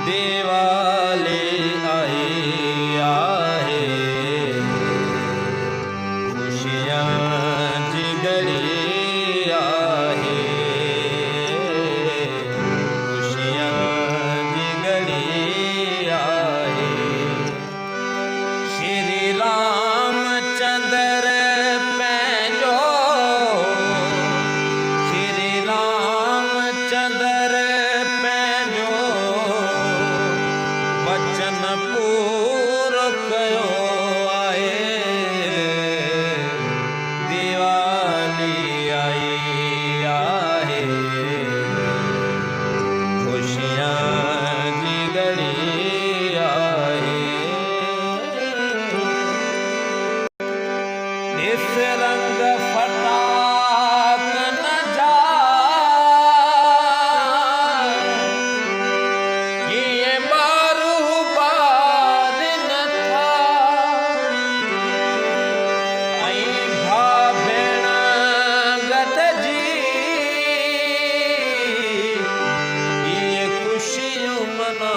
दिवाली आई आहे, खुशियाँ जिगरी आहे, खुशियाँ जिगरी आहे। श्री रामचंद्र पैंजो, श्री रामचंद्र पैंजो वचन पूरो कयो आहे, दिवाली आई आहे, खुशियाँ जिगरी आहे। इस रंग फटाक न जा, ये बारू बार न था, ऐं भाउ भेण गॾिजी ये खुशियूं मना